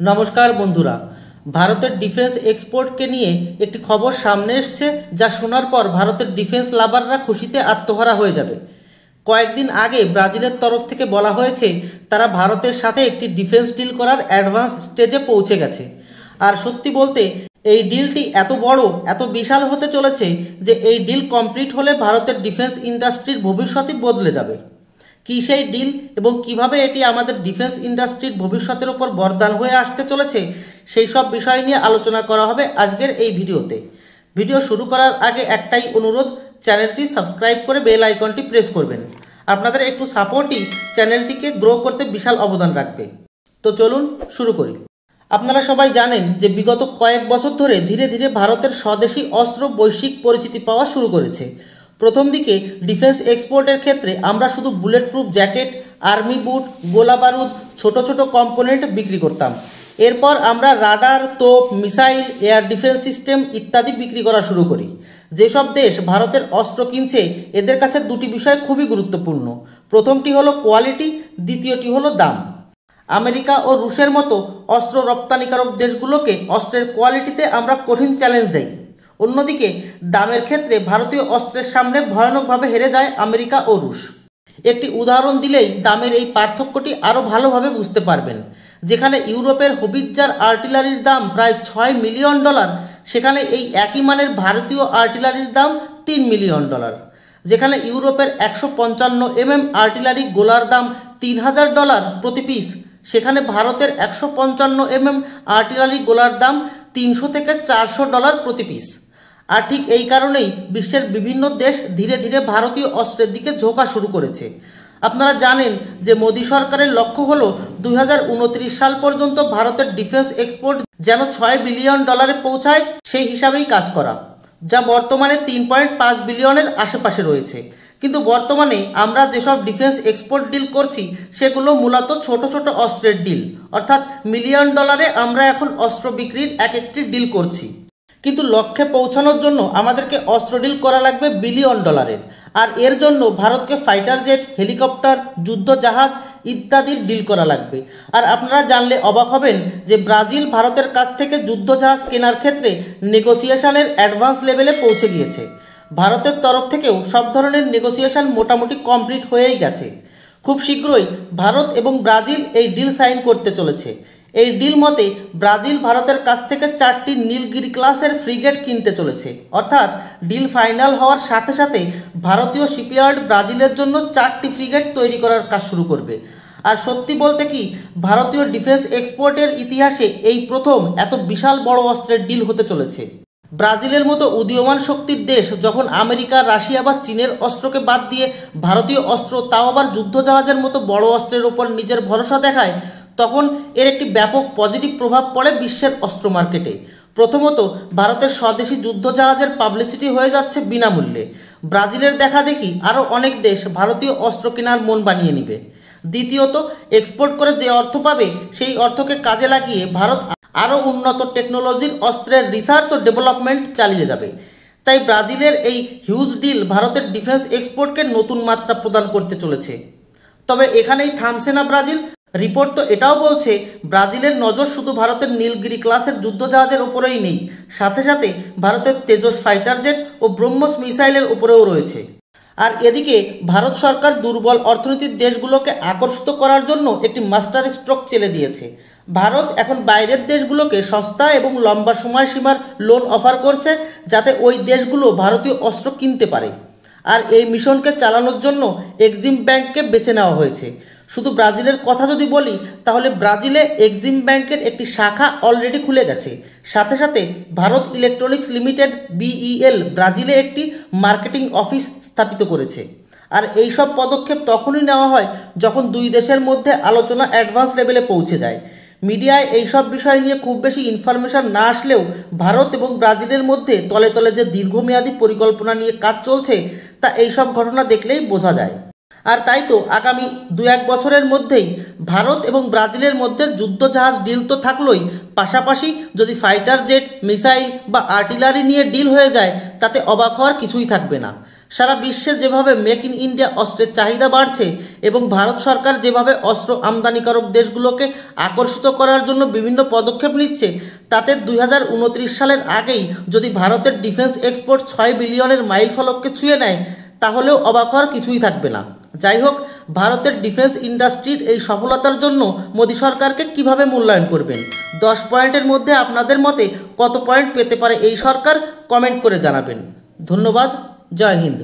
নমস্কার বন্ধুরা, ভারতের ডিফেন্স এক্সপোর্টকে নিয়ে একটি খবর সামনে এসেছে, যা শোনার পর ভারতের ডিফেন্স লাভাররা খুশিতে আত্মহারা হয়ে যাবে। কয়েকদিন আগে ব্রাজিলের তরফ থেকে বলা হয়েছে তারা ভারতের সাথে একটি ডিফেন্স ডিল করার অ্যাডভান্স স্টেজে পৌঁছে গেছে। আর সত্যি বলতে এই ডিলটি এত বড়, এত বিশাল হতে চলেছে যে এই ডিল কমপ্লিট হলে ভারতের ডিফেন্স ইন্ডাস্ট্রির ভবিষ্যৎই বদলে যাবে। কী সেই ডিল এবং কিভাবে এটি আমাদের ডিফেন্স ইন্ডাস্ট্রির ভবিষ্যতের ওপর বরদান হয়ে আসতে চলেছে, সেই সব বিষয় নিয়ে আলোচনা করা হবে আজকের এই ভিডিওতে। ভিডিও শুরু করার আগে একটাই অনুরোধ, চ্যানেলটি সাবস্ক্রাইব করে বেল আইকনটি প্রেস করবেন। আপনাদের একটু সাপোর্টই চ্যানেলটিকে গ্রো করতে বিশাল অবদান রাখবে। তো চলুন শুরু করি। আপনারা সবাই জানেন যে বিগত কয়েক বছর ধরে ধীরে ধীরে ভারতের স্বদেশি অস্ত্র বৈশ্বিক পরিচিতি পাওয়া শুরু করেছে। প্রথম দিকে ডিফেন্স এক্সপোর্টের ক্ষেত্রে আমরা শুধু বুলেট প্রুফ জ্যাকেট, আর্মি বুট, গোলা বারুদ, ছোট ছোট কম্পোনেন্ট বিক্রি করতাম। এরপর আমরা রাডার, তোপ, মিসাইল, এয়ার ডিফেন্স সিস্টেম ইত্যাদি বিক্রি করা শুরু করি। যেসব দেশ ভারতের অস্ত্র কিনছে এদের কাছে দুটি বিষয় খুবই গুরুত্বপূর্ণ। প্রথমটি হলো কোয়ালিটি, দ্বিতীয়টি হলো দাম। আমেরিকা ও রুশের মতো অস্ত্র রপ্তানিকারক দেশগুলোকে অস্ত্রের কোয়ালিটিতে আমরা কঠিন চ্যালেঞ্জ দেই। অন্যদিকে দামের ক্ষেত্রে ভারতীয় অস্ত্রের সামনে ভয়ানকভাবে হেরে যায় আমেরিকা ও রুশ। একটি উদাহরণ দিলেই দামের এই পার্থক্যটি আরও ভালোভাবে বুঝতে পারবেন। যেখানে ইউরোপের হবিৎজার আর্টিলারির দাম প্রায় $6 মিলিয়ন, সেখানে এই একই মানের ভারতীয় আর্টিলারির দাম $3 মিলিয়ন। যেখানে ইউরোপের 155 আর্টিলারি গোলার দাম $3000 প্রতি পিস, সেখানে ভারতের 155 আর্টিলারি গোলার দাম $300 থেকে $400 প্রতি পিস। আর ঠিক এই কারণেই বিশ্বের বিভিন্ন দেশ ধীরে ধীরে ভারতীয় অস্ত্রের দিকে ঝোঁকা শুরু করেছে। আপনারা জানেন যে মোদী সরকারের লক্ষ্য হলো 2029 সাল পর্যন্ত ভারতের ডিফেন্স এক্সপোর্ট যেন $6 বিলিয়ন পৌঁছায়, সেই হিসাবেই কাজ করা, যা বর্তমানে 3.5 বিলিয়নের আশেপাশে রয়েছে। কিন্তু বর্তমানে আমরা যেসব ডিফেন্স এক্সপোর্ট ডিল করছি সেগুলো মূলত ছোট ছোট অস্ত্রের ডিল, অর্থাৎ $1 মিলিয়ন আমরা এখন অস্ত্র বিক্রির এক একটি ডিল করছি। কিন্তু লক্ষ্যে পৌঁছানোর জন্য আমাদেরকে অস্ত্র ডিল করা লাগবে $1 বিলিয়ন। আর এর জন্য ভারতকে ফাইটার জেট, হেলিকপ্টার, যুদ্ধ জাহাজ ইত্যাদির ডিল করা লাগবে। আর আপনারা জানলে অবাক হবেন যে ব্রাজিল ভারতের কাছ থেকে যুদ্ধ জাহাজ কেনার ক্ষেত্রে নেগোসিয়েশনের অ্যাডভান্স লেভেলে পৌঁছে গিয়েছে। ভারতের তরফ থেকেও সব ধরনের নেগোসিয়েশন মোটামুটি কমপ্লিট হয়েই গেছে। খুব শীঘ্রই ভারত এবং ব্রাজিল এই ডিল সাইন করতে চলেছে। এই ডিল মতে ব্রাজিল ভারতের কাছ থেকে 4টি নীলগিরি ক্লাসের ফ্রিগেট কিনতে চলেছে। অর্থাৎ ডিল ফাইনাল হওয়ার সাথে সাথে ভারতীয় শিপইয়ার্ড ব্রাজিলের জন্য 4টি ফ্রিগেট তৈরি করার কাজ শুরু করবে। আর সত্যি বলতে কি, ভারতীয় ডিফেন্স এক্সপোর্টের ইতিহাসে এই প্রথম এত বিশাল বড় অস্ত্রের ডিল হতে চলেছে। ব্রাজিলের মতো উদীয়মান শক্তির দেশ যখন আমেরিকা, রাশিয়া বা চীনের অস্ত্রকে বাদ দিয়ে ভারতীয় অস্ত্র, তাও আবার যুদ্ধজাহাজের মতো বড় অস্ত্রের ওপর নিজের ভরসা দেখায়, তখন এর একটি ব্যাপক পজিটিভ প্রভাব পড়ে বিশ্বের অস্ত্র মার্কেটে। প্রথমত, ভারতের স্বদেশি যুদ্ধজাহাজের পাবলিসিটি হয়ে যাচ্ছে বিনামূল্যে। ব্রাজিলের দেখা দেখি আরও অনেক দেশ ভারতীয় অস্ত্র কেনার মন বানিয়ে নেবে। দ্বিতীয়ত, এক্সপোর্ট করে যে অর্থ পাবে সেই অর্থকে কাজে লাগিয়ে ভারত আরও উন্নত টেকনোলজির অস্ত্রের রিসার্চ ও ডেভেলপমেন্ট চালিয়ে যাবে। তাই ব্রাজিলের এই হিউজ ডিল ভারতের ডিফেন্স এক্সপোর্টকে নতুন মাত্রা প্রদান করতে চলেছে। তবে এখানেই থামছে না ব্রাজিল। রিপোর্ট তো এটাও বলছে ব্রাজিলের নজর শুধু ভারতের নীলগিরি ক্লাসের যুদ্ধজাহাজের ওপরেই নেই, সাথে সাথে ভারতের তেজস ফাইটার জেট ও ব্রহ্মস মিসাইলের ওপরেও রয়েছে। আর এদিকে ভারত সরকার দুর্বল অর্থনীতির দেশগুলোকে আকর্ষিত করার জন্য একটি মাস্টার স্ট্রোক চেলে দিয়েছে। ভারত এখন বাইরের দেশগুলোকে সস্তা এবং লম্বা সময়সীমার লোন অফার করছে, যাতে ওই দেশগুলো ভারতীয় অস্ত্র কিনতে পারে। আর এই মিশনকে চালানোর জন্য এক্সিম ব্যাংককে বেছে নেওয়া হয়েছে। শুধু ব্রাজিলের কথা যদি বলি, তাহলে ব্রাজিলে এক্সিম ব্যাংকের একটি শাখা অলরেডি খুলে গেছে। সাথে সাথে ভারত ইলেকট্রনিক্স লিমিটেড BEL ব্রাজিলে একটি মার্কেটিং অফিস স্থাপিত করেছে। আর এই সব পদক্ষেপ তখনই নেওয়া হয় যখন দুই দেশের মধ্যে আলোচনা অ্যাডভান্স লেভেলে পৌঁছে যায়। মিডিয়ায় এইসব বিষয় নিয়ে খুব বেশি ইনফরমেশন না আসলেও ভারত এবং ব্রাজিলের মধ্যে তলে তলে যে দীর্ঘমেয়াদী পরিকল্পনা নিয়ে কাজ চলছে, তা এইসব ঘটনা দেখলেই বোঝা যায়। আর তাই তো আগামী 2-1 বছরের মধ্যেই ভারত এবং ব্রাজিলের মধ্যে যুদ্ধজাহাজ ডিল তো থাকলোই, পাশাপাশি যদি ফাইটার জেট, মিসাইল বা আর্টিলারি নিয়ে ডিল হয়ে যায়, তাতে অবাক হওয়ার কিছুই থাকবে না। সারা বিশ্বে যেভাবে মেক ইন ইন্ডিয়া অস্ত্রের চাহিদা বাড়ছে এবং ভারত সরকার যেভাবে অস্ত্র আমদানিকারক দেশগুলোকে আকর্ষিত করার জন্য বিভিন্ন পদক্ষেপ নিচ্ছে, তাতে 2029 সালের আগেই যদি ভারতের ডিফেন্স এক্সপোর্ট 6 বিলিয়নের মাইলফলককে ছুঁয়ে নেয়, তাহলেও অবাক হওয়ার কিছুই থাকবে না। যাই হোক, ভারতের ডিফেন্স ইন্ডাস্ট্রির এই সফলতার জন্য মোদী সরকারকে কিভাবে মূল্যায়ন করবেন? 10 পয়েন্টের মধ্যে আপনাদের মতে কত পয়েন্ট পেতে পারে এই সরকার? কমেন্ট করে জানাবেন। ধন্যবাদ। জয় হিন্দ।